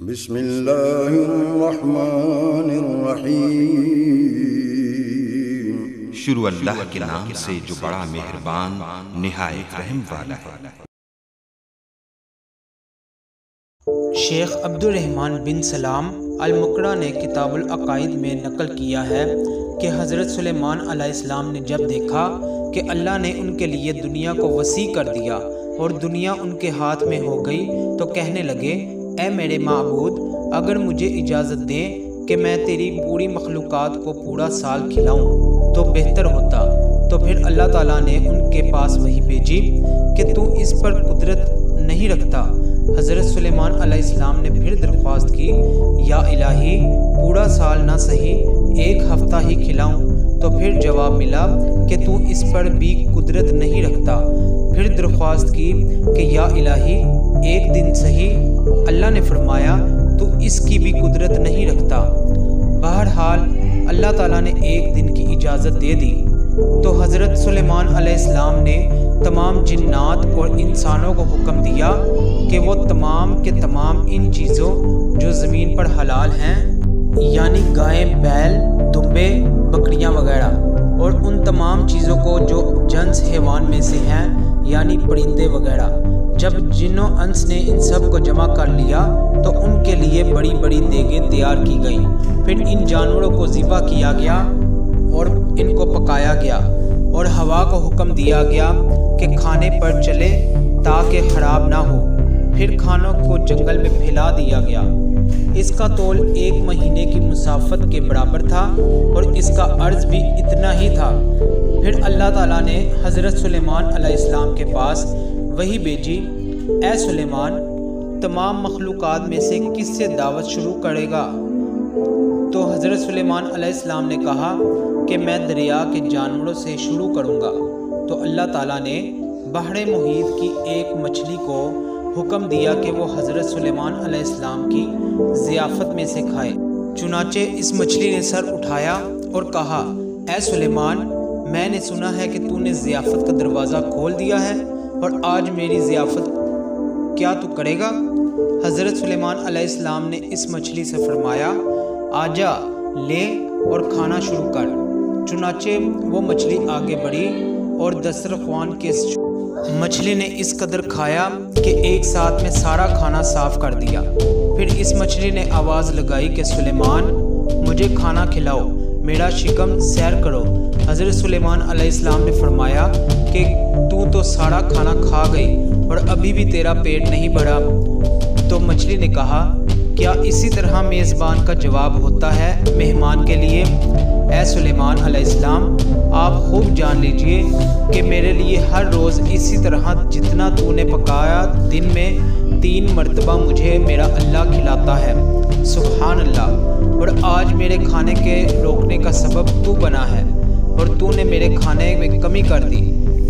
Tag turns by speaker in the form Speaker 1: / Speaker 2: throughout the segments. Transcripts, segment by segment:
Speaker 1: بسم اللہ الرحمن الرحیم۔
Speaker 2: شروع اللہ کے نام سے جو بڑا مہربان نہایت رحم والا ہے۔
Speaker 3: شیخ عبد الرحمن بن سلام المقرہ نے کتاب العقائد میں نقل کیا ہے کہ حضرت سلیمان علیہ السلام نے جب دیکھا کہ اللہ نے ان کے لیے دنیا کو وسیع کر دیا اور دنیا ان کے ہاتھ میں ہو گئی تو کہنے لگے، اے میرے معبود، اگر مجھے اجازت دیں کہ میں تیری پوری مخلوقات کو پورا سال کھلاؤں تو بہتر ہوتا۔ تو پھر اللہ تعالیٰ نے ان کے پاس وحی بھیجی کہ تو اس پر قدرت نہیں رکھتا۔ حضرت سلیمان علیہ السلام نے پھر درخواست کی، یا الہی، پورا سال نہ صحیح 1 ہفتہ ہی کھلاؤں؟ تو پھر جواب ملا کہ تو اس پر بھی قدرت نہیں رکھتا۔ پھر درخواست کی کہ یا الہی، 1 دن صحیح؟ اللہ نے فرمایا تو اس کی بھی قدرت نہیں رکھتا۔ بہرحال اللہ تعالیٰ نے 1 دن کی اجازت دے دی تو حضرت سلیمان علیہ السلام نے تمام جنات اور انسانوں کو حکم دیا کہ وہ تمام کے تمام ان چیزوں جو زمین پر حلال ہیں، یعنی گائیں، بیل، دمبے، بکریاں وغیرہ، اور ان تمام چیزوں کو جو جنس حیوان میں سے ہیں، یعنی پرندے وغیرہ، جب جن و انس نے ان سب کو جمع کر لیا تو ان کے لیے بڑی بڑی دیگیں تیار کی گئیں۔ پھر ان جانوروں کو ذبح کیا گیا اور ان کو پکایا گیا اور ہوا کو حکم دیا گیا کہ کھانے پر چلے تاکہ خراب نہ ہو۔ پھر کھانوں کو جنگل میں پھیلا دیا گیا۔ اس کا طول 1 مہینے کی مسافت کے برابر تھا اور اس کا عرض بھی اتنا ہی تھا۔ پھر اللہ تعالیٰ نے حضرت سلیمان علیہ السلام کے پاس وحی بھیجی، اے سلیمان، تمام مخلوقات میں سے کس سے دعوت شروع کرے گا؟ تو حضرت سلیمان علیہ السلام نے کہا کہ میں دریا کے جانوروں سے شروع کروں گا۔ تو اللہ تعالیٰ نے بحر محیط کی ایک مچھلی کو حکم دیا کہ وہ حضرت سلیمان علیہ السلام کی ضیافت میں سے کھائے۔ چنانچہ اس مچھلی نے سر اٹھایا اور کہا، اے سلیمان، میں نے سنا ہے کہ تو نے ضیافت کا دروازہ کھول دیا ہے، اور آج میری ضیافت کیا تو کرے گا؟ حضرت سلیمان علیہ السلام نے اس مچھلی سے فرمایا، آجا، لے اور کھانا شروع کر۔ چنانچہ وہ مچھلی آگے بڑھی اور دسترخوان کے مچھلی نے اس قدر کھایا کہ ایک ساتھ میں سارا کھانا صاف کر دیا۔ پھر اس مچھلی نے آواز لگائی کہ سلیمان، مجھے کھانا کھلاؤ، میرا شکم سیر کرو۔ حضرت سلیمان علیہ السلام نے فرمایا کہ تو سارا کھانا کھا گئی اور ابھی بھی تیرا پیٹ نہیں بھرا۔ تو مچھلی نے کہا، کیا اسی طرح میزبان کا جواب ہوتا ہے مہمان کے لیے؟ اے سلیمان علیہ السلام، آپ خوب جان لیجئے کہ میرے لیے ہر روز اسی طرح جتنا تو نے پکایا دن میں 3 مرتبہ مجھے میرا اللہ کھلاتا ہے۔ سبحان اللہ! اور آج میرے کھانے کے روکنے کا سبب تو بنا ہے اور تو نے میرے کھانے میں کمی کر دی۔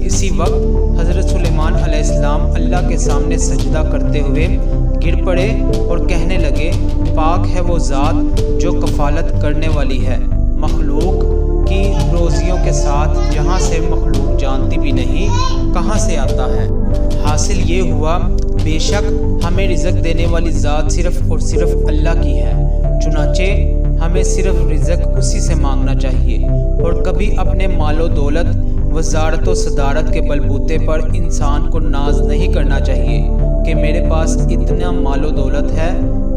Speaker 3: اسی وقت حضرت سلیمان علیہ السلام اللہ کے سامنے سجدہ کرتے ہوئے گر پڑے اور کہنے لگے، پاک ہے وہ ذات جو کفالت کرنے والی ہے مخلوق کی روزیوں کے ساتھ، جہاں سے مخلوق جانتی بھی نہیں کہاں سے آتا ہے۔ حاصل یہ ہوا، بے شک ہمیں رزق دینے والی ذات صرف اور صرف اللہ کی ہے، چنانچہ ہمیں صرف رزق اسی سے مانگنا چاہیے اور کبھی اپنے مال و دولت، وزارت و صدارت کے بلبوتے پر انسان کو ناز نہیں کرنا چاہیے کہ میرے پاس اتنا مال و دولت ہے،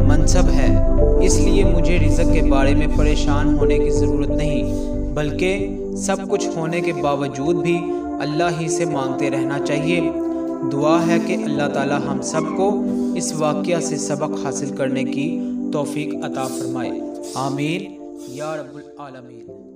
Speaker 3: منصب ہے، اس لیے مجھے رزق کے بارے میں پریشان ہونے کی ضرورت نہیں، بلکہ سب کچھ ہونے کے باوجود بھی اللہ ہی سے مانگتے رہنا چاہیے۔ دعا ہے کہ اللہ تعالی ہم سب کو اس واقعہ سے سبق حاصل کرنے کی توفیق عطا فرمائے۔ آمین یا رب العالمین۔